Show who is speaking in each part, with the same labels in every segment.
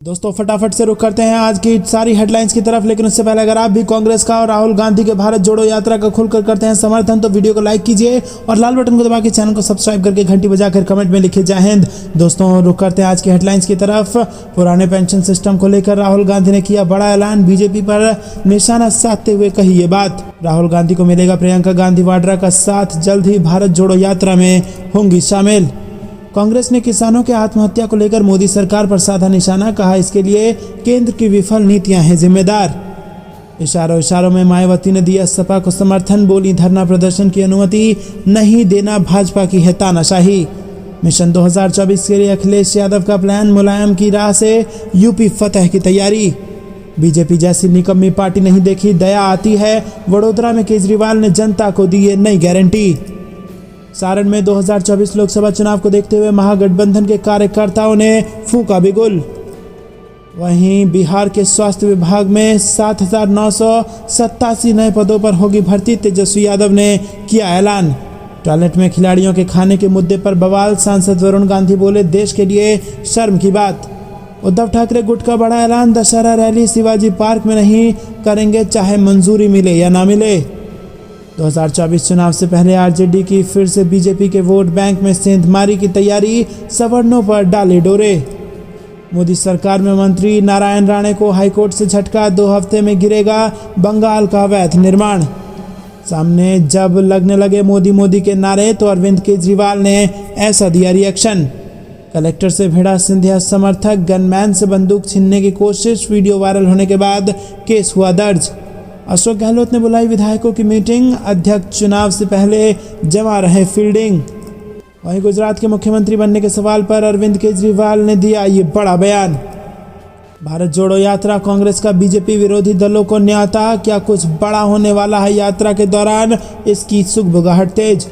Speaker 1: दोस्तों फटाफट से रुक करते हैं आज की सारी हेडलाइंस की तरफ, लेकिन उससे पहले अगर आप भी कांग्रेस का और राहुल गांधी के भारत जोड़ो यात्रा का खुलकर करते हैं समर्थन तो वीडियो को लाइक कीजिए और लाल बटन को दबा के चैनल को सब्सक्राइब करके घंटी बजाकर कमेंट में लिखिए जय हिंद। दोस्तों रुक करते हैं आज की हेडलाइंस की तरफ। पुराने पेंशन सिस्टम को लेकर राहुल गांधी ने किया बड़ा ऐलान, बीजेपी पर निशाना साधते हुए कही ये बात। राहुल गांधी को मिलेगा प्रियंका गांधी वाड्रा का साथ, जल्द ही भारत जोड़ो यात्रा में होंगी शामिल। कांग्रेस ने किसानों के आत्महत्या को लेकर मोदी सरकार पर साधा निशाना, कहा इसके लिए केंद्र की विफल नीतियां हैं जिम्मेदार। इशारों इशारों में मायावती ने दिया सपा को समर्थन, बोली धरना प्रदर्शन की अनुमति नहीं देना भाजपा की है तानाशाही। मिशन 2024 के लिए अखिलेश यादव का प्लान, मुलायम की राह से यूपी फतह की तैयारी। बीजेपी जैसी निकम्मी पार्टी नहीं देखी दया आती है, वडोदरा में केजरीवाल ने जनता को दी ये नई गारंटी। सारण में 2024 लोकसभा चुनाव को देखते हुए महागठबंधन के कार्यकर्ताओं ने फूंका बिगुल। वहीं बिहार के स्वास्थ्य विभाग में 7,987 नए पदों पर होगी भर्ती, तेजस्वी यादव ने किया ऐलान। टॉयलेट में खिलाड़ियों के खाने के मुद्दे पर बवाल, सांसद वरुण गांधी बोले देश के लिए शर्म की बात। उद्धव ठाकरे गुट का बड़ा ऐलान, दशहरा रैली शिवाजी पार्क में नहीं करेंगे चाहे मंजूरी मिले या ना मिले। 2024 चुनाव से पहले आरजेडी की फिर से बीजेपी के वोट बैंक में सेंधमारी की तैयारी, सवर्णों पर डाले डोरे। मोदी सरकार में मंत्री नारायण राणे को हाईकोर्ट से झटका, 2 हफ्ते में गिरेगा बंगाल का अवैध निर्माण। सामने जब लगने लगे मोदी मोदी के नारे तो अरविंद केजरीवाल ने ऐसा दिया रिएक्शन। कलेक्टर से भिड़ा सिंधिया समर्थक, गनमैन से बंदूक छीनने की कोशिश, वीडियो वायरल होने के बाद केस हुआ दर्ज। अशोक गहलोत ने बुलाई विधायकों की मीटिंग, अध्यक्ष चुनाव से पहले जमा रहे फील्डिंग। वहीं गुजरात के मुख्यमंत्री बनने के सवाल पर अरविंद केजरीवाल ने दिया ये बड़ा बयान। भारत जोड़ो यात्रा कांग्रेस का बीजेपी विरोधी दलों को न्योता, क्या कुछ बड़ा होने वाला है यात्रा के दौरान, इसकी सुगबुगाहट तेज।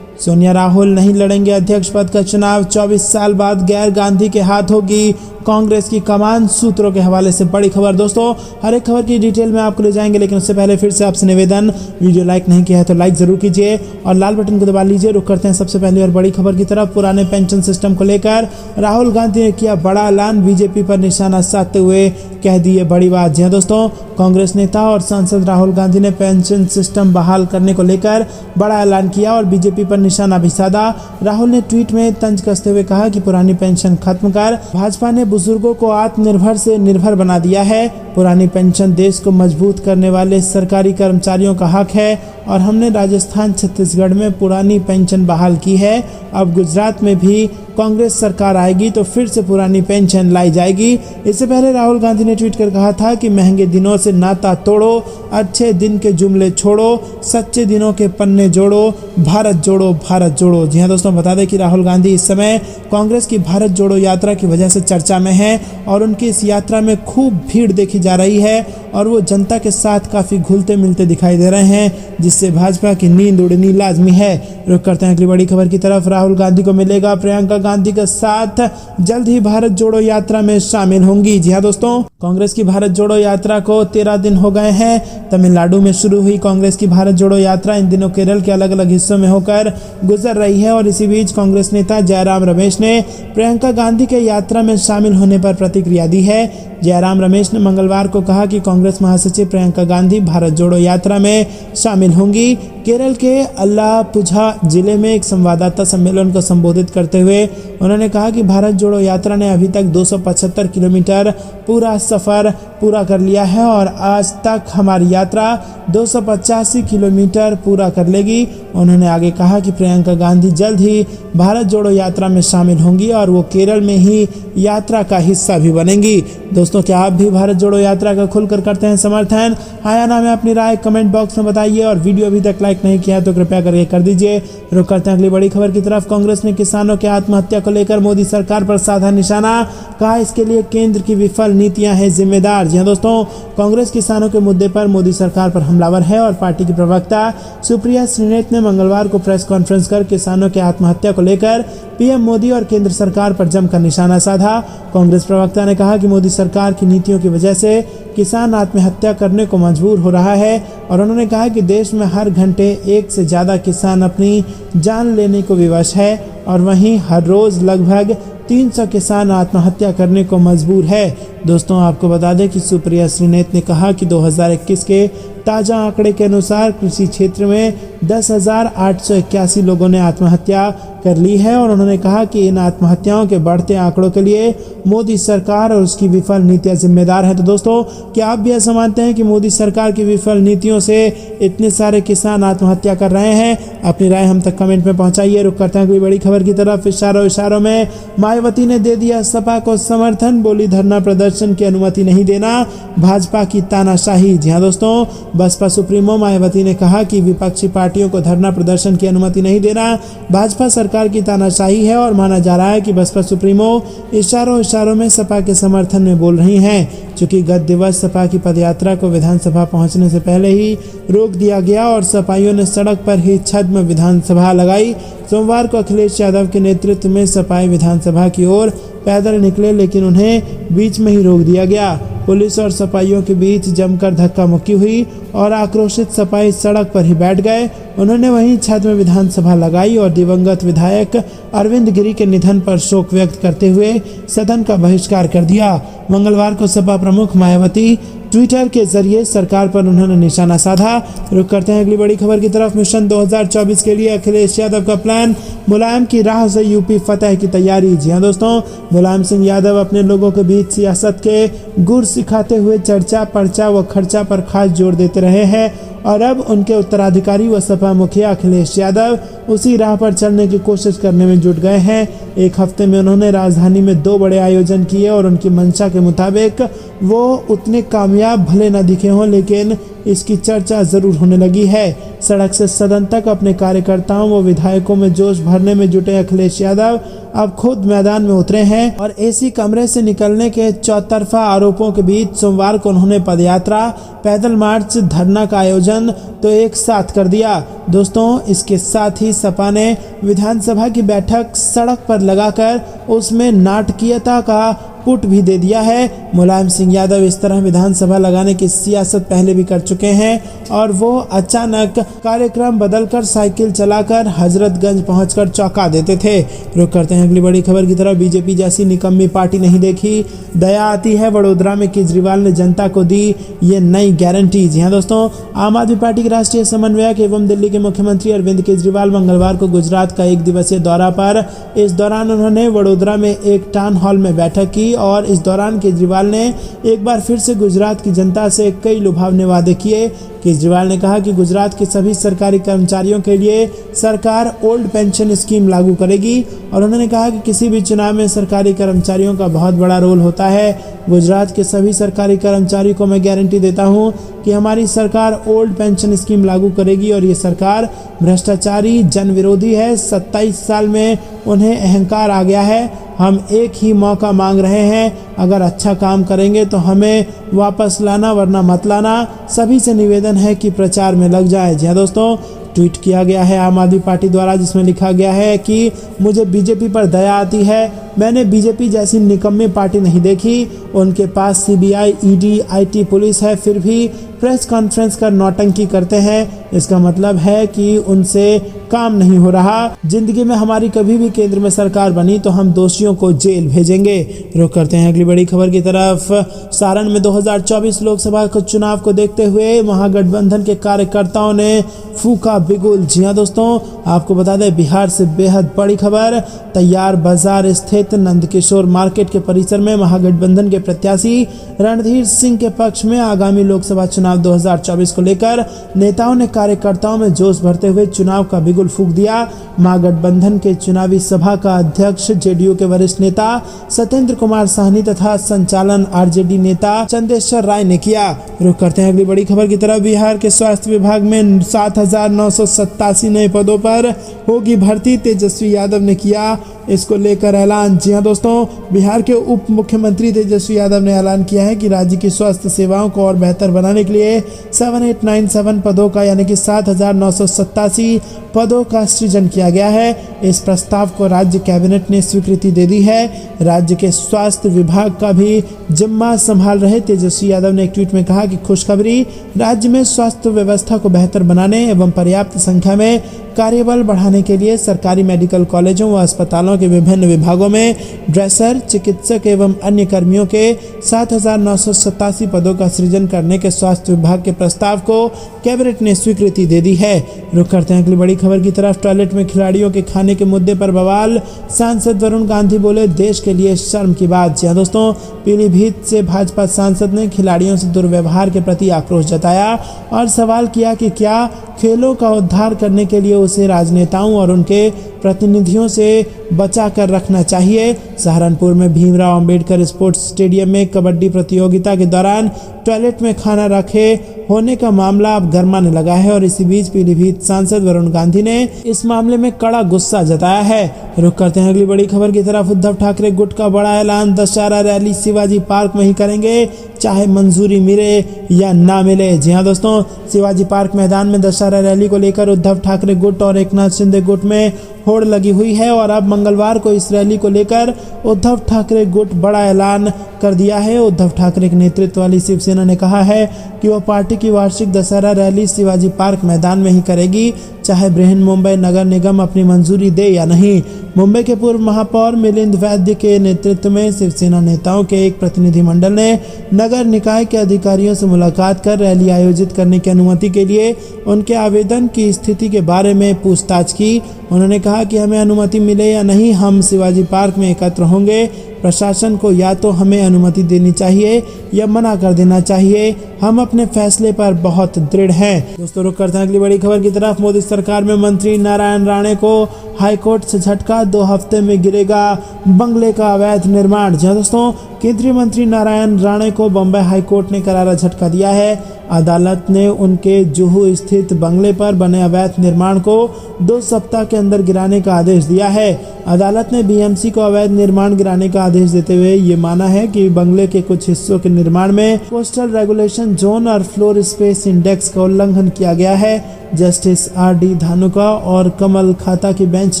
Speaker 1: सोनिया राहुल नहीं लड़ेंगे अध्यक्ष पद का चुनाव, 24 साल बाद गैर गांधी के हाथ होगी कांग्रेस की कमान, सूत्रों के हवाले से बड़ी खबर। दोस्तों हर एक खबर की डिटेल में आपको ले जाएंगे, लेकिन उससे पहले फिर से आपसे निवेदन, वीडियो लाइक नहीं किया है तो लाइक जरूर कीजिए और लाल बटन को दबा लीजिए। रुक करते हैं सबसे पहले और बड़ी खबर की तरफ। पुराने पेंशन सिस्टम को लेकर राहुल गांधी ने किया बड़ा ऐलान, बीजेपी पर निशाना साधते हुए कह दी ये बड़ी बात। जी दोस्तों, कांग्रेस नेता और सांसद राहुल गांधी ने पेंशन सिस्टम बहाल करने को लेकर बड़ा ऐलान किया और बीजेपी पर निशाना भी साधा। राहुल ने ट्वीट में तंज कसते हुए कहा कि पुरानी पेंशन खत्म कर भाजपा ने बुजुर्गों को आत्मनिर्भर से निर्भर बना दिया है। पुरानी पेंशन देश को मजबूत करने वाले सरकारी कर्मचारियों का हक है और हमने राजस्थान छत्तीसगढ़ में पुरानी पेंशन बहाल की है। अब गुजरात में भी कांग्रेस सरकार आएगी तो फिर से पुरानी पेंशन लाई जाएगी। इससे पहले राहुल गांधी ने ट्वीट कर कहा था कि महंगे दिनों से नाता तोड़ो, अच्छे दिन के जुमले छोड़ो, सच्चे दिनों के पन्ने जोड़ो, भारत जोड़ो भारत जोड़ो। जी हाँ दोस्तों, बता दें कि राहुल गांधी इस समय कांग्रेस की भारत जोड़ो यात्रा की वजह से चर्चा में है और उनकी इस यात्रा में खूब भीड़ देखी जा रही है और वो जनता के साथ काफी घुलते मिलते दिखाई दे रहे हैं, जिससे भाजपा की नींद उड़नी लाजमी है। रुक करते हैं अगली बड़ी खबर की तरफ। राहुल गांधी को मिलेगा प्रियंका गांधी का साथ, जल्द ही भारत जोड़ो यात्रा में शामिल होंगी। जी हाँ दोस्तों, कांग्रेस की भारत जोड़ो यात्रा को 13 दिन हो गए हैं। तमिलनाडु में शुरू हुई कांग्रेस की भारत जोड़ो यात्रा इन दिनों केरल के अलग अलग हिस्सों में होकर गुजर रही है और इसी बीच कांग्रेस नेता जयराम रमेश ने प्रियंका गांधी के यात्रा में शामिल होने पर प्रतिक्रिया दी है। जयराम रमेश ने मंगलवार को कहा कि कांग्रेस महासचिव प्रियंका गांधी भारत जोड़ो यात्रा में शामिल होंगी। केरल के अल्लापुझा जिले में एक संवाददाता सम्मेलन को संबोधित करते हुए उन्होंने कहा कि भारत जोड़ो यात्रा ने अभी तक 275 किलोमीटर पूरा सफर पूरा कर लिया है और आज तक हमारी यात्रा 285 किलोमीटर पूरा कर लेगी। उन्होंने आगे कहा कि प्रियंका गांधी जल्द ही भारत जोड़ो यात्रा में शामिल होंगी और वो केरल में ही यात्रा का हिस्सा भी बनेंगी। दोस्तों, क्या आप भी भारत जोड़ो यात्रा का खुलकर करते हैं समर्थन? हाँ या ना में अपनी राय कमेंट बॉक्स में बताइए और वीडियो अभी तक लाइक नहीं किया तो कृपया करके कर दीजिए। रुक करते हैं अगली बड़ी खबर की तरफ। कांग्रेस ने किसानों के आत्महत्या को लेकर मोदी सरकार पर साधा निशाना, कहा इसके लिए केंद्र की विफल नीतियां हैं जिम्मेदार। जी दोस्तों, कांग्रेस किसानों के मुद्दे पर मोदी सरकार पर हमलावर है और पार्टी की प्रवक्ता सुप्रिया श्रीनेत ने मंगलवार को प्रेस कॉन्फ्रेंस कर किसानों की आत्महत्या को लेकर पीएम मोदी और केंद्र सरकार पर जमकर निशाना साधा। कांग्रेस प्रवक्ता ने कहा कि मोदी सरकार की नीतियों की वजह से किसान आत्महत्या करने को मजबूर हो रहा है और उन्होंने कहा कि देश में हर घंटे 1 से ज्यादा किसान अपनी जान लेने को विवश है और वहीं हर रोज लगभग 300 किसान आत्महत्या करने को मजबूर है। दोस्तों आपको बता दें कि सुप्रिया श्रीनेत ने कहा कि 2021 के ताजा आंकड़े के अनुसार कृषि क्षेत्र में 10,881 लोगों ने आत्महत्या कर ली है और उन्होंने कहा कि इन आत्महत्याओं के बढ़ते आंकड़ों के लिए मोदी सरकार और उसकी विफल नीतियां जिम्मेदार है। तो दोस्तों क्या आप भी ऐसा मानते हैं कि मोदी सरकार की विफल नीतियों से इतने सारे किसान आत्महत्या कर रहे हैं? अपनी राय हम तक कमेंट में पहुंचाइए। रुक करते हैं कोई बड़ी खबर की तरफ। इशारों में मायावती ने दे दिया सपा को समर्थन, बोली धरना प्रदर्शन की अनुमति नहीं देना, भाजपा की तानाशाही। जी हाँ दोस्तों, बसपा सुप्रीमो मायावती ने कहा कि विपक्षी पार्टियों को धरना प्रदर्शन की अनुमति नहीं देना भाजपा सरकार की तानाशाही है और माना जा रहा है कि बसपा सुप्रीमो इशारों में सपा के समर्थन में बोल रही हैं। चूंकि गत दिवस सपा की पदयात्रा को विधानसभा पहुंचने से पहले ही रोक दिया गया और सपाइयों ने सड़क पर ही छद्म विधानसभा लगाई। सोमवार को अखिलेश यादव के नेतृत्व में सपाई विधानसभा की ओर पैदल निकले, लेकिन उन्हें बीच में ही रोक दिया गया। पुलिस और सपाइयों के बीच जमकर धक्का मुक्की हुई और आक्रोशित सपाई सड़क पर ही बैठ गए। उन्होंने वहीं छद्म विधानसभा लगाई और दिवंगत विधायक अरविंद गिरी के निधन पर शोक व्यक्त करते हुए सदन का बहिष्कार कर दिया। मंगलवार को सपा प्रमुख मायावती ट्विटर के जरिए सरकार पर उन्होंने निशाना साधा। रुक करते हैं अगली बड़ी खबर की तरफ। मिशन 2024 के लिए अखिलेश यादव का प्लान, मुलायम की राह से यूपी फतेह की तैयारी। जी हाँ दोस्तों, मुलायम सिंह यादव अपने लोगों के बीच सियासत के गुर सिखाते हुए चर्चा, पर्चा व खर्चा पर खास जोर देते रहे हैं और अब उनके उत्तराधिकारी व सपा मुखिया अखिलेश यादव उसी राह पर चलने की कोशिश करने में जुट गए हैं। एक हफ्ते में उन्होंने राजधानी में 2 बड़े आयोजन किए और उनकी मंशा के मुताबिक वो उतने कामयाब भले न दिखे हों, लेकिन इसकी चर्चा जरूर होने लगी है। सड़क से सदन तक अपने कार्यकर्ताओं व विधायकों में जोश भरने में जुटे अखिलेश यादव अब खुद मैदान में उतरे हैं और एसी कमरे से निकलने के चौतरफा आरोपों के बीच सोमवार को उन्होंने पदयात्रा, पैदल मार्च, धरना का आयोजन तो एक साथ कर दिया। दोस्तों इसके साथ ही सपा ने विधानसभा की बैठक सड़क पर लगाकर उसमें नाटकीयता का पुट भी दे दिया है। मुलायम सिंह यादव इस तरह विधानसभा लगाने की सियासत पहले भी कर चुके हैं और वो अचानक कार्यक्रम बदलकर साइकिल चलाकर हजरतगंज पहुंचकर चौंका देते थे। रुक करते हैं अगली बड़ी खबर की तरफ। बीजेपी जैसी निकम्मी पार्टी नहीं देखी, दया आती है। वडोदरा में केजरीवाल ने जनता को दी ये नई गारंटी। जी हाँ दोस्तों, आम आदमी पार्टी के राष्ट्रीय समन्वयक एवं दिल्ली के मुख्यमंत्री अरविंद केजरीवाल मंगलवार को गुजरात का 1 दिवसीय दौरा पर। इस दौरान उन्होंने वडोदरा में एक टाउन हॉल में बैठक की और इस दौरान केजरीवाल ने एक बार फिर से गुजरात की जनता से कई लुभावने वादे किए। केजरीवाल ने कहा कि गुजरात के सभी सरकारी कर्मचारियों के लिए सरकार ओल्ड पेंशन स्कीम लागू करेगी और उन्होंने कहा कि किसी भी चुनाव में सरकारी कर्मचारियों का बहुत बड़ा रोल होता है। गुजरात के सभी सरकारी कर्मचारियों को मैं गारंटी देता हूं कि हमारी सरकार ओल्ड पेंशन स्कीम लागू करेगी और ये सरकार भ्रष्टाचारी, जन विरोधी है। 27 साल में उन्हें अहंकार आ गया है। हम एक ही मौका मांग रहे हैं, अगर अच्छा काम करेंगे तो हमें वापस लाना, वरना मत लाना। सभी से निवेदन है कि प्रचार में लग जाए। जी हाँ दोस्तों, ट्वीट किया गया है आम आदमी पार्टी द्वारा, जिसमें लिखा गया है कि मुझे बीजेपी पर दया आती है। मैंने बीजेपी जैसी निकम्मी पार्टी नहीं देखी। उनके पास सीबीआई, ईडी, आईटी, पुलिस है, फिर भी प्रेस कॉन्फ्रेंस कर नौटंकी करते हैं। इसका मतलब है कि उनसे काम नहीं हो रहा। जिंदगी में हमारी कभी भी केंद्र में सरकार बनी तो हम दोषियों को जेल भेजेंगे। रुक करते हैं अगली बड़ी खबर की तरफ। सारण में 2024 लोकसभा के चुनाव को देखते हुए महागठबंधन के कार्यकर्ताओं ने फूका बिगुल। जी हाँ दोस्तों, आपको बता दें बिहार से बेहद बड़ी खबर। तैयार बाजार स्थित नंदकिशोर मार्केट के परिसर में महागठबंधन के प्रत्याशी रणधीर सिंह के पक्ष में आगामी लोकसभा चुनाव 2024 को लेकर नेताओं ने कार्यकर्ताओं में जोश भरते हुए चुनाव का बिगुल फूंक दिया। महागठबंधन के चुनावी सभा का अध्यक्ष जेडीयू के वरिष्ठ नेता सत्येंद्र कुमार साहनी तथा संचालन आरजेडी नेता चंदेश्वर राय ने किया। रुक करते हैं अगली बड़ी खबर की तरफ। बिहार के स्वास्थ्य विभाग में 7,987 नए पदों पर होगी भर्ती, तेजस्वी यादव ने किया इसको लेकर ऐलान। जी हाँ दोस्तों, बिहार के उप मुख्यमंत्री तेजस्वी यादव ने ऐलान किया है कि राज्य की स्वास्थ्य सेवाओं को और बेहतर बनाने के लिए 7897 पदों का यानी कि 7,987 पदों का सृजन किया गया है। इस प्रस्ताव को राज्य कैबिनेट ने स्वीकृति दे दी है। राज्य के स्वास्थ्य विभाग का भी जिम्मा संभाल रहे तेजस्वी यादव ने एक ट्वीट में कहा कि खुशखबरी, राज्य में स्वास्थ्य व्यवस्था को बेहतर बनाने एवं पर्याप्त संख्या में कार्यबल बढ़ाने के लिए सरकारी मेडिकल कॉलेजों व अस्पतालों के विभिन्न विभागों में ड्रेसर, चिकित्सक एवं अन्य कर्मियों के 7,987 पदों का सृजन करने के स्वास्थ्य विभाग के प्रस्ताव को कैबिनेट ने स्वीकृति दे दी है। रुक करते हैं अगली बड़ी खबर की तरफ। टॉयलेट में खिलाड़ियों के खाने के मुद्दे पर बवाल, सांसद वरुण गांधी बोले देश के लिए शर्म की बात। जी दोस्तों, पीलीभीत से भाजपा सांसद ने खिलाड़ियों से दुर्व्यवहार के प्रति आक्रोश जताया और सवाल किया कि क्या खेलों का उद्धार करने के लिए उसे राजनेताओं और उनके प्रतिनिधियों से बचा कर रखना चाहिए। सहारनपुर में भीमराव अंबेडकर स्पोर्ट्स स्टेडियम में कबड्डी प्रतियोगिता के दौरान टॉयलेट में खाना रखे होने का मामला अब गरमाने लगा है और इसी बीच पीलीभीत सांसद वरुण गांधी ने इस मामले में कड़ा गुस्सा जताया है। रुक करते हैं अगली बड़ी खबर की तरफ। उद्धव ठाकरे गुट का बड़ा ऐलान, दशहरा रैली शिवाजी पार्क में ही करेंगे, चाहे मंजूरी मिले या ना मिले। जी हाँ दोस्तों, शिवाजी पार्क मैदान में दशहरा रैली को लेकर उद्धव ठाकरे गुट और एकनाथ शिंदे गुट में होड़ लगी हुई है और अब मंगलवार को इस रैली को लेकर उद्धव ठाकरे गुट बड़ा ऐलान कर दिया है। उद्धव ठाकरे के नेतृत्व वाली शिवसेना ने कहा है कि वह पार्टी की वार्षिक दशहरा रैली शिवाजी पार्क मैदान में ही करेगी, चाहे बृहन मुंबई नगर निगम अपनी मंजूरी दे या नहीं। मुंबई के पूर्व महापौर मिलिंद वैद्य के नेतृत्व में शिवसेना नेताओं के एक प्रतिनिधिमंडल ने नगर निकाय के अधिकारियों से मुलाकात कर रैली आयोजित करने की अनुमति के लिए उनके आवेदन की स्थिति के बारे में पूछताछ की। उन्होंने कहा कि हमें अनुमति मिले या नहीं, हम शिवाजी पार्क में एकत्र होंगे। प्रशासन को या तो हमें अनुमति देनी चाहिए या मना कर देना चाहिए। हम अपने फैसले पर बहुत दृढ़ हैं। दोस्तों, रुक करते हैं अगली बड़ी खबर की तरफ। मोदी सरकार में मंत्री नारायण राणे को हाईकोर्ट से झटका, 2 हफ्ते में गिरेगा बंगले का अवैध निर्माण। जी दोस्तों, केंद्रीय मंत्री नारायण राणे को बम्बई हाईकोर्ट ने करारा झटका दिया है। अदालत ने उनके जुहू स्थित बंगले पर बने अवैध निर्माण को 2 सप्ताह के अंदर गिराने का आदेश दिया है। अदालत ने बीएमसी को अवैध निर्माण गिराने का आदेश देते हुए ये माना है कि बंगले के कुछ हिस्सों के निर्माण में कोस्टल रेगुलेशन जोन और फ्लोर स्पेस इंडेक्स का उल्लंघन किया गया है। जस्टिस RD धानुका और कमल खाता की बेंच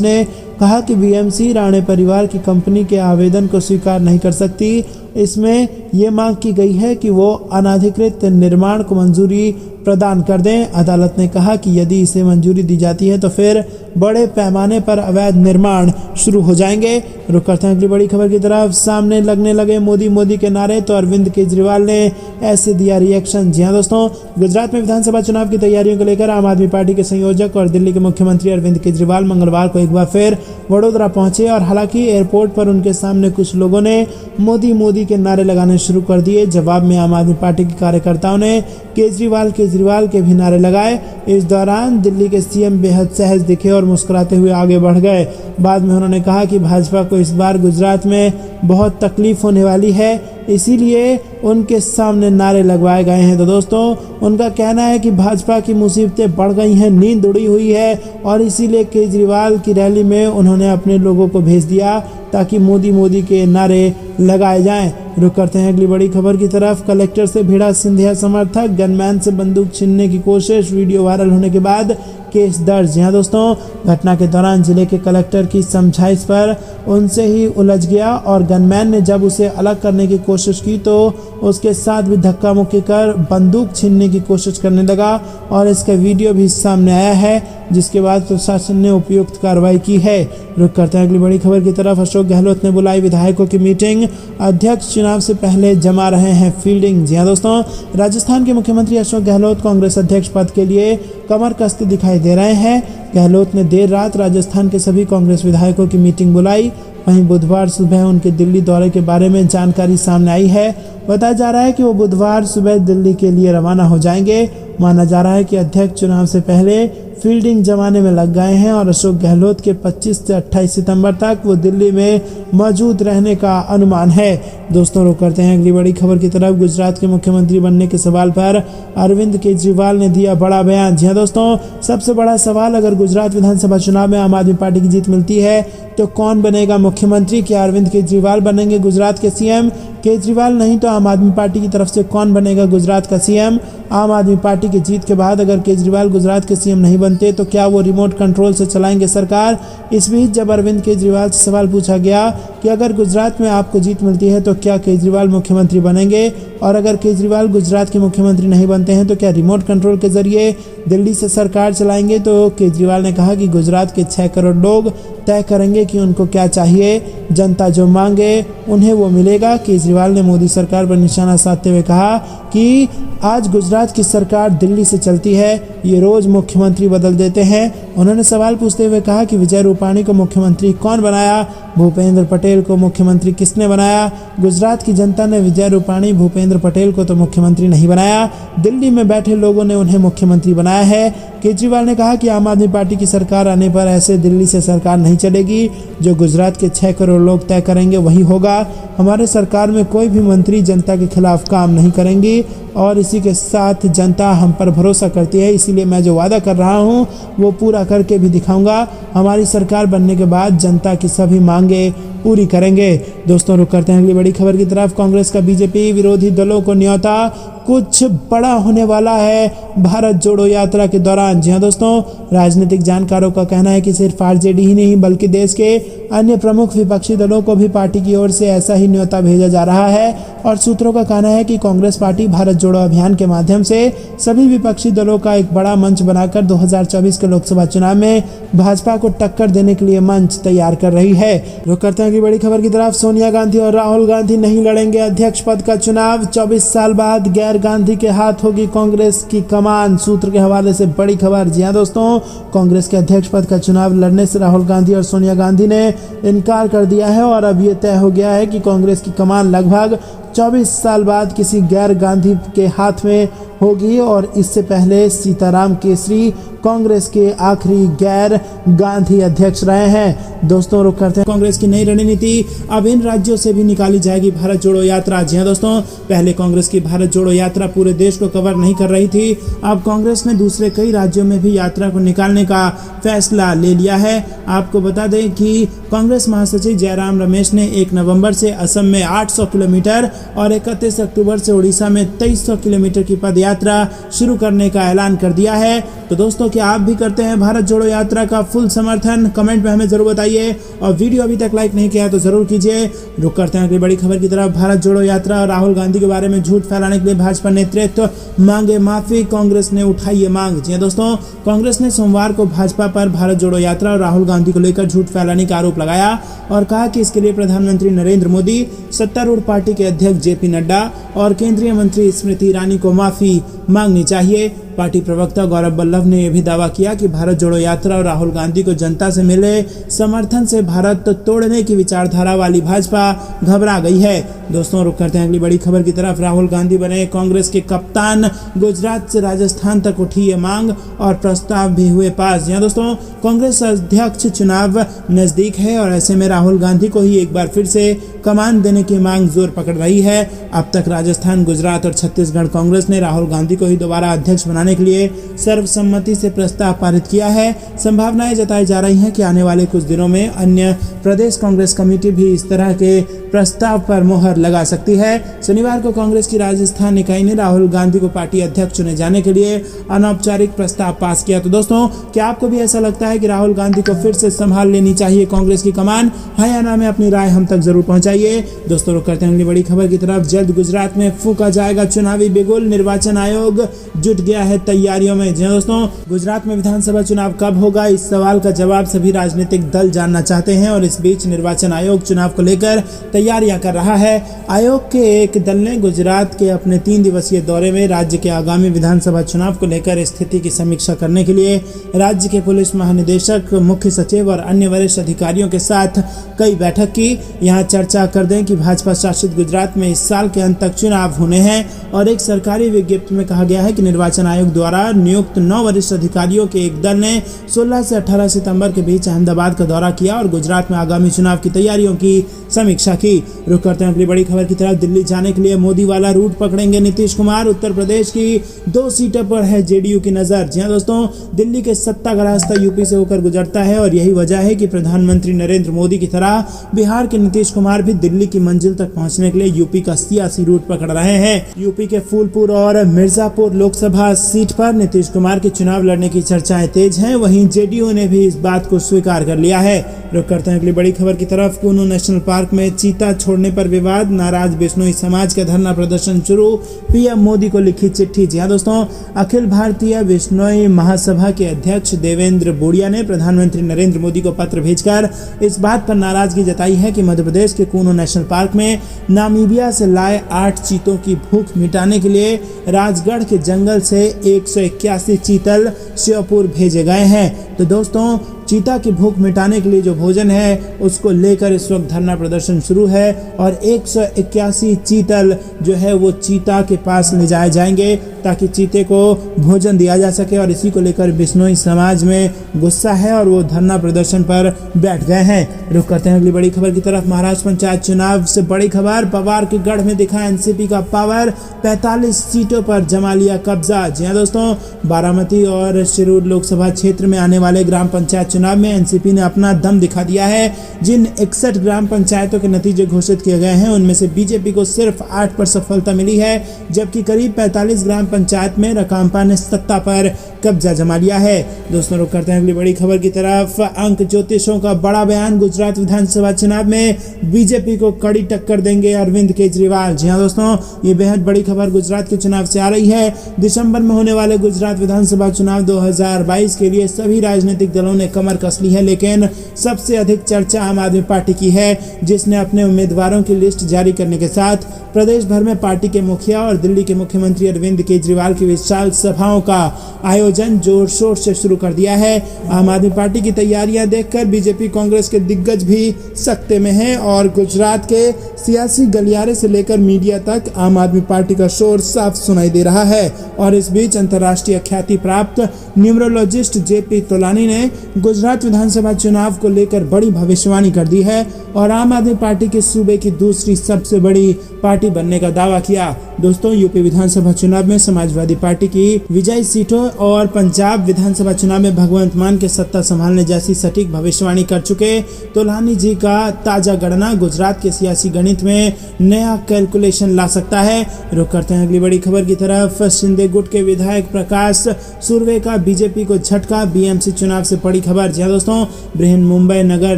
Speaker 1: ने कहा कि बीएमसी राणे परिवार की कंपनी के आवेदन को स्वीकार नहीं कर सकती। इसमें ये मांग की गई है कि वो अनाधिकृत निर्माण को मंजूरी प्रदान कर दें। अदालत ने कहा कि यदि इसे मंजूरी दी जाती है तो फिर बड़े पैमाने पर अवैध निर्माण शुरू हो जाएंगे। रुक करते हैं अगली बड़ी खबर की तरफ। सामने लगने लगे मोदी मोदी के नारे तो अरविंद केजरीवाल ने ऐसे दिया रिएक्शन। जी हाँ दोस्तों, गुजरात में विधानसभा चुनाव की तैयारियों को लेकर आम आदमी पार्टी के संयोजक और दिल्ली के मुख्यमंत्री अरविंद केजरीवाल मंगलवार को एक बार फिर वडोदरा पहुंचे और हालांकि एयरपोर्ट पर उनके सामने कुछ लोगों ने मोदी मोदी के नारे लगाने शुरू कर दिए। जवाब में आम आदमी पार्टी के कार्यकर्ताओं ने केजरीवाल के भी नारे लगाए। इस दौरान दिल्ली के सीएम बेहद सहज दिखे और मुस्कुराते हुए आगे बढ़ गए। बाद में उन्होंने कहा कि भाजपा को इस बार गुजरात में बहुत तकलीफ होने वाली है, इसीलिए उनके सामने नारे लगवाए गए हैं। तो दोस्तों, उनका कहना है कि भाजपा की मुसीबतें बढ़ गई हैं, नींद उड़ी हुई है और इसीलिए केजरीवाल की रैली में उन्होंने अपने लोगों को भेज दिया ताकि मोदी मोदी के नारे लगाए जाएं। रुक करते हैं अगली बड़ी खबर की तरफ। कलेक्टर से भिड़ा सिंधिया समर्थक, गनमैन से बंदूक छीनने की कोशिश, वीडियो वायरल होने के बाद केस दर्ज। यहाँ दोस्तों, घटना के दौरान जिले के कलेक्टर की समझाइश पर उनसे ही उलझ गया और गनमैन ने जब उसे अलग करने की कोशिश की तो उसके साथ भी धक्का मुक्की कर बंदूक छीनने की कोशिश करने लगा और इसका वीडियो भी सामने आया है, जिसके बाद प्रशासन ने उपयुक्त कार्रवाई की है। रुक करते हैं अगली बड़ी खबर की तरफ। अशोक गहलोत ने बुलाई विधायकों की मीटिंग, अध्यक्ष चुनाव से पहले जमा रहे हैं फील्डिंग। जी हाँ दोस्तों, राजस्थान के मुख्यमंत्री अशोक गहलोत कांग्रेस अध्यक्ष पद के लिए कमर कसते दिखाई दे रहे हैं। गहलोत ने देर रात राजस्थान के सभी कांग्रेस विधायकों की मीटिंग बुलाई। वहीं बुधवार सुबह उनके दिल्ली दौरे के बारे में जानकारी सामने आई है। बताया जा रहा है कि वो बुधवार सुबह दिल्ली के लिए रवाना हो जाएंगे। माना जा रहा है कि अध्यक्ष चुनाव से पहले फील्डिंग जमाने में लग गए हैं और अशोक गहलोत के 25 से 28 सितंबर तक वो दिल्ली में मौजूद रहने का अनुमान है। दोस्तों, रुक करते हैं अगली बड़ी खबर की तरफ। गुजरात के मुख्यमंत्री बनने के सवाल पर अरविंद केजरीवाल ने दिया बड़ा बयान। जी हाँ दोस्तों, सबसे बड़ा सवाल, अगर गुजरात विधानसभा चुनाव में आम आदमी पार्टी की जीत मिलती है तो कौन बनेगा मुख्यमंत्री? क्या अरविंद केजरीवाल बनेंगे गुजरात के सीएम? केजरीवाल नहीं तो आम आदमी पार्टी की तरफ से कौन बनेगा गुजरात का सीएम? आम आदमी पार्टी की जीत के बाद अगर केजरीवाल गुजरात के सीएम नहीं बनते तो क्या वो रिमोट कंट्रोल से चलाएंगे सरकार? इस बीच जब अरविंद केजरीवाल से सवाल पूछा गया कि अगर गुजरात में आपको जीत मिलती है तो क्या केजरीवाल मुख्यमंत्री बनेंगे, और अगर केजरीवाल गुजरात के मुख्यमंत्री नहीं बनते हैं तो क्या रिमोट कंट्रोल के जरिए दिल्ली से सरकार चलाएंगे? तो केजरीवाल ने कहा कि गुजरात के 6 करोड़ लोग तय करेंगे कि उनको क्या चाहिए, जनता जो मांगे उन्हें वो मिलेगा। केजरीवाल ने मोदी सरकार पर निशाना साधते हुए कहा कि आज गुजरात की सरकार दिल्ली से चलती है, ये रोज मुख्यमंत्री बदल देते हैं। उन्होंने सवाल पूछते हुए कहा कि विजय रूपाणी को मुख्यमंत्री कौन बनाया, भूपेंद्र पटेल को मुख्यमंत्री किसने बनाया? गुजरात की जनता ने विजय रूपाणी, भूपेंद्र पटेल को तो मुख्यमंत्री नहीं बनाया, दिल्ली में बैठे लोगों ने उन्हें मुख्यमंत्री बनाया है। केजरीवाल ने कहा कि आम आदमी पार्टी की सरकार आने पर ऐसे दिल्ली से सरकार नहीं चलेगी, जो गुजरात के 6 करोड़ लोग तय करेंगे वही होगा। हमारे सरकार में कोई भी मंत्री जनता के खिलाफ काम नहीं करेंगी और इसी के साथ जनता हम पर भरोसा करती है, इसीलिए मैं जो वादा कर रहा हूँ वो पूरा करके भी दिखाऊंगा। हमारी सरकार बनने के बाद जनता की सभी मांगे पूरी करेंगे। दोस्तों, रुक करते हैं अगली बड़ी खबर की तरफ। कांग्रेस का बीजेपी विरोधी दलों को न्योता, कुछ बड़ा होने वाला है भारत जोड़ो यात्रा के दौरान। जी हां दोस्तों, राजनीतिक जानकारों का कहना है कि सिर्फ आरजेडी ही नहीं बल्कि देश के अन्य प्रमुख विपक्षी दलों को भी पार्टी की ओर से ऐसा ही न्योता भेजा जा रहा है और सूत्रों का कहना है कि कांग्रेस पार्टी भारत जोड़ो अभियान के माध्यम से सभी विपक्षी दलों का एक बड़ा मंच बनाकर 2024 के लोकसभा चुनाव में भाजपा को टक्कर देने के लिए मंच तैयार कर रही है। रुक करते हैं अगली बड़ी खबर की तरफ। सोनिया गांधी और राहुल गांधी नहीं लड़ेंगे अध्यक्ष पद का चुनाव, 24 साल बाद गैर गांधी के हाथ होगी कांग्रेस की कमान। सूत्र के हवाले से बड़ी खबर। जी हां दोस्तों, कांग्रेस के अध्यक्ष पद का चुनाव लड़ने से राहुल गांधी और सोनिया गांधी ने इनकार कर दिया है और अब ये तय हो गया है कि कांग्रेस की कमान लगभग 24 साल बाद किसी गैर गांधी के हाथ में होगी और इससे पहले सीताराम केसरी कांग्रेस के आखिरी गैर गांधी अध्यक्ष रहे हैं। दोस्तों, रुक करते हैं कांग्रेस की नई रणनीति। अब इन राज्यों से भी निकाली जाएगी भारत जोड़ो यात्रा। जी हां दोस्तों, पहले कांग्रेस की भारत जोड़ो यात्रा पूरे देश को कवर नहीं कर रही थी। अब कांग्रेस ने दूसरे कई राज्यों में भी यात्रा को निकालने का फैसला ले लिया है। आपको बता दें कि कांग्रेस महासचिव जयराम रमेश ने 1 नवंबर से असम में 800 किलोमीटर और 31 अक्टूबर से उड़ीसा में 2300 किलोमीटर की पद यात्रा शुरू करने का ऐलान कर दिया है। तो दोस्तों, क्या आप भी करते हैं भारत जोड़ो यात्रा का फुल समर्थन? कमेंट में हमें जरूर बताइए और वीडियो अभी तक लाइक नहीं किया तो जरूर कीजिए। रुक करते हैं अगली बड़ी खबर की तरफ। भारत जोड़ो यात्रा और राहुल गांधी के बारे में झूठ फैलाने के लिए भाजपा नेतृत्व मांगे माफी, कांग्रेस ने उठाई ये मांग। जी दोस्तों, कांग्रेस ने सोमवार को भाजपा पर भारत जोड़ो यात्रा और राहुल गांधी को लेकर झूठ फैलाने का आरोप लगाया और कहा कि इसके लिए प्रधानमंत्री नरेंद्र मोदी, सत्तारूढ़ पार्टी के अध्यक्ष जेपी नड्डा और केंद्रीय मंत्री स्मृति ईरानी को माफी मांगनी चाहिए। पार्टी प्रवक्ता गौरव वल्लभ ने यह भी दावा किया कि भारत जोड़ो यात्रा और राहुल गांधी को जनता से मिले समर्थन से भारत तोड़ने की विचारधारा वाली भाजपा घबरा गई है। दोस्तों, रुक करते हैं अगली बड़ी खबर की तरफ। राहुल गांधी बने कांग्रेस के कप्तान, गुजरात से राजस्थान तक उठी ये मांग और प्रस्ताव भी हुए पास। जी दोस्तों, कांग्रेस अध्यक्ष चुनाव नजदीक है और ऐसे में राहुल गांधी को ही एक बार फिर से कमान देने की मांग जोर पकड़ रही है। अब तक राजस्थान, गुजरात और छत्तीसगढ़ कांग्रेस ने राहुल गांधी को ही दोबारा अध्यक्ष बनाने के लिए सर्वसम्मति से प्रस्ताव पारित किया है। संभावनाएं जताई जा रही हैं कि आने वाले कुछ दिनों में अन्य प्रदेश कांग्रेस कमेटी भी इस तरह के प्रस्ताव पर मोहर लगा सकती है। शनिवार को कांग्रेस की राजस्थान इकाई ने राहुल गांधी को पार्टी अध्यक्ष चुने जाने के लिए अनौपचारिक प्रस्ताव पास किया। तो दोस्तों, क्या आपको भी ऐसा लगता है कि राहुल गांधी को फिर से संभाल लेनी चाहिए कांग्रेस की कमान? हाँ या ना में अपनी राय हम तक जरूर पहुंचाइए। दोस्तों, रुक करते हैं अगली बड़ी खबर की तरफ। जल्द गुजरात में फूंका जाएगा चुनावी बिगुल, निर्वाचन आयोग जुट गया है तैयारियों में। जी दोस्तों, गुजरात में विधानसभा चुनाव कब होगा, इस सवाल का जवाब सभी राजनीतिक दल जानना चाहते हैं और इस बीच निर्वाचन आयोग चुनाव को लेकर तैयारियां कर रहा है। आयोग के एक दल ने गुजरात के अपने 3 दिवसीय दौरे में राज्य के आगामी विधानसभा चुनाव को लेकर स्थिति की समीक्षा करने के लिए राज्य के पुलिस महानिदेशक, मुख्य सचिव और अन्य वरिष्ठ अधिकारियों के साथ कई बैठक की। यहाँ चर्चा कर दें कि भाजपा शासित गुजरात में इस साल के अंत तक चुनाव होने हैं और एक सरकारी विज्ञप्ति में कहा गया है कि निर्वाचन आयोग द्वारा नियुक्त 9 वरिष्ठ अधिकारियों के एक दल ने 16 से 18 सितंबर के बीच अहमदाबाद का दौरा किया और गुजरात में आगामी चुनाव की तैयारियों की समीक्षा की। रुक करते हैं अगली बड़ी खबर की तरफ। दिल्ली जाने के लिए मोदी वाला रूट पकड़ेंगे नीतीश कुमार। उत्तर प्रदेश की 2 सीटों पर है जेडीयू की नजर। जी हां दोस्तों, दिल्ली के सत्ता का रास्ता यूपी से होकर गुजरता है और यही वजह है कि प्रधानमंत्री नरेंद्र मोदी की तरह बिहार के नीतीश कुमार भी दिल्ली की मंजिल तक पहुंचने के लिए यूपी का सियासी रूट पकड़ रहे हैं। यूपी के फूलपुर और मिर्जापुर लोकसभा सीट पर नीतीश कुमार के चुनाव लड़ने की चर्चाएं तेज हैं। वहीं जेडीयू ने भी इस बात को स्वीकार कर लिया है। रुक करते हैं अगली बड़ी खबर की तरफ। कूनू नेशनल पार्क में चीता मान्यता छोड़ने पर विवाद, नाराज बिश्नोई समाज का धरना प्रदर्शन शुरू, पीएम मोदी को लिखी चिट्ठी। जी हाँ दोस्तों, अखिल भारतीय बिश्नोई महासभा के अध्यक्ष देवेंद्र बोड़िया ने प्रधानमंत्री नरेंद्र मोदी को पत्र भेजकर इस बात पर नाराजगी जताई है कि मध्य प्रदेश के कूनो नेशनल पार्क में नामीबिया से लाए 8 चीतों की भूख मिटाने के लिए राजगढ़ के जंगल से 181 चीतल श्योपुर भेजे गए हैं। तो दोस्तों, चीता की भूख मिटाने के लिए जो भोजन है उसको लेकर इस वक्त धरना प्रदर्शन शुरू है और 181 चीतल जो है वो चीता के पास ले जाए जाएंगे ताकि चीते को भोजन दिया जा सके। और इसी को लेकर बिश्नोई समाज में गुस्सा है और वो धरना प्रदर्शन पर बैठ गए हैं। रुक करते हैं अगली बड़ी खबर की तरफ। महाराष्ट्र पंचायत चुनाव से बड़ी खबर, पवार के गढ़ में दिखा एनसीपी का पावर, 45 सीटों पर जमा लिया कब्जा। जी हाँ दोस्तों, बारामती और शिरूर लोकसभा क्षेत्र में आने वाले ग्राम पंचायत चुनाव में एनसीपी ने अपना दम दिखा दिया है। जिन 61 ग्राम पंचायतों के नतीजे घोषित किए गए हैं उनमें से बीजेपी को सिर्फ 8 पर सफलता मिली है, जबकि करीब 45 ग्राम पंचायत में रकांपा ने सत्ता पर कब्जा जमा लिया है। दोस्तों, रुक करते हैं अगली बड़ी खबर की तरफ। अंक ज्योतिषों का बड़ा बयान, गुजरात विधानसभा चुनाव में बीजेपी को कड़ी टक्कर देंगे अरविंद केजरीवाल। जी हाँ दोस्तों, ये बेहद बड़ी खबर गुजरात के चुनाव से आ रही है। दिसंबर में होने वाले गुजरात विधानसभा चुनाव 2022 के लिए सभी राजनीतिक दलों ने कमर कस ली है, लेकिन सबसे अधिक चर्चा आम आदमी पार्टी की है, जिसने अपने उम्मीदवारों की लिस्ट जारी करने के साथ प्रदेश भर में पार्टी के मुखिया और दिल्ली के मुख्यमंत्री अरविंद केजरीवाल की विशाल सभाओं का आयोजन जोर शोर से शुरू कर दिया है। आम आदमी पार्टी की तैयारियां देखकर बीजेपी कांग्रेस के दिग्गज भी सकते में हैं और गुजरात के सियासी गलियारे से लेकर मीडिया तक आम आदमी पार्टी का शोर साफ सुनाई दे रहा है। और इस बीच अंतर्राष्ट्रीय ख्याति प्राप्त न्यूमरोलॉजिस्ट जेपी तोलानी ने गुजरात विधानसभा चुनाव को लेकर बड़ी भविष्यवाणी कर दी है और आम आदमी पार्टी के सूबे की दूसरी सबसे बड़ी पार्टी बनने का दावा किया। दोस्तों, यूपी विधानसभा चुनाव में समाजवादी पार्टी की विजयी सीटों और पंजाब विधानसभा चुनाव में भगवंत मान के सत्ता संभालने जैसी सटीक भविष्यवाणी कर चुके तोलानी जी का ताजा गणना गुजरात के सियासी गणित में नया कैलकुलेशन ला सकता है। रुक करते हैं अगली बड़ी खबर की तरफ। शिंदे गुट के विधायक प्रकाश सुर्वे का बीजेपी को झटका, बीएमसी चुनाव से बड़ी खबर। जी दोस्तों, बृहन मुंबई नगर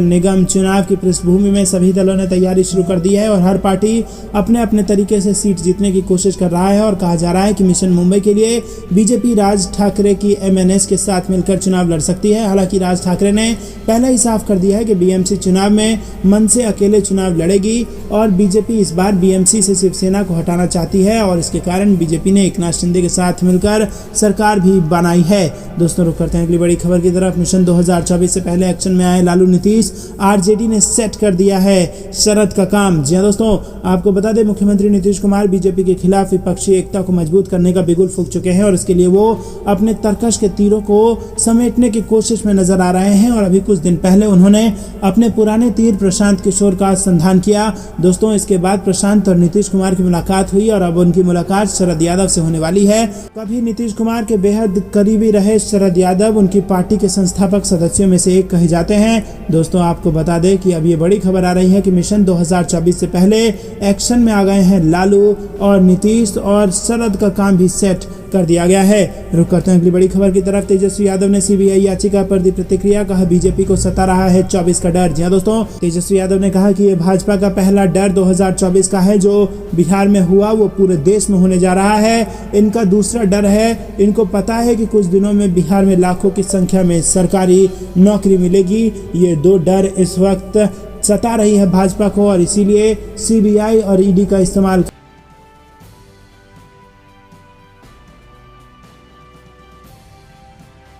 Speaker 1: निगम चुनाव की पृष्ठभूमि में सभी दलों ने तैयारी शुरू कर दी है और हर पार्टी अपने अपने तरीके से सीट जीतने की कोशिश कर रहा है। और कहा जा रहा है कि मिशन मुंबई के लिए बीजेपी राज ठाकरे की एमएनएस के साथ मिलकर चुनाव लड़ सकती है। हालांकि राज ठाकरे ने पहले ही साफ कर दिया है कि बीएमसी चुनाव में मन से अकेले चुनाव लड़ेगी और बीजेपी इस बार बीएमसी से शिवसेना को हटाना चाहती है और इसके कारण बीजेपी ने एकनाथ शिंदे के साथ मिलकर सरकार भी बनाई है। दोस्तों, रुक करते हैं अगली बड़ी खबर की तरफ। मिशन 2024 से पहले एक्शन में आए लालू नीतीश, आरजेडी ने सेट कर दिया है शरद का काम। जी हाँ दोस्तों, आपको बता दें मुख्यमंत्री नीतीश कुमार बीजेपी के खिलाफ विपक्षी एकता को मजबूत करने का बिगुल फूंक चुके हैं और इसके लिए वो अपने तरकश के तीरों को समेटने की कोशिश में नजर आ रहे हैं। और अभी कुछ दिन पहले उन्होंने अपने पुराने तीर प्रशांत किशोर का संधान किया। दोस्तों, इसके बाद प्रशांत और नीतीश कुमार की मुलाकात हुई और अब उनकी मुलाकात शरद यादव से होने वाली है। कभी नीतीश कुमार के बेहद करीबी रहे शरद यादव उनकी पार्टी के संस्थापक सदस्यों में से एक कहे जाते हैं। दोस्तों, आपको बता दें कि अब ये बड़ी खबर आ रही है कि मिशन 2024 से पहले एक्शन में आ गए हैं लालू और नीतीश और शरद का काम भी सेट कर दिया गया है। रुक करते हैं अगली बड़ी खबर की तरफ। तेजस्वी यादव ने सीबीआई याचिका पर दी प्रतिक्रिया, कहा बीजेपी को सता रहा है 24 का डर। जी हाँ दोस्तों, तेजस्वी यादव ने कहा कि ये भाजपा का पहला डर 2024 का है जो बिहार में हुआ वो पूरे देश में होने जा रहा है। इनका दूसरा डर है, इनको पता है कि कुछ दिनों में बिहार में लाखों की संख्या में सरकारी नौकरी मिलेगी। ये दो डर इस वक्त सता रही है भाजपा को और इसीलिए सीबीआई और ईडी का इस्तेमाल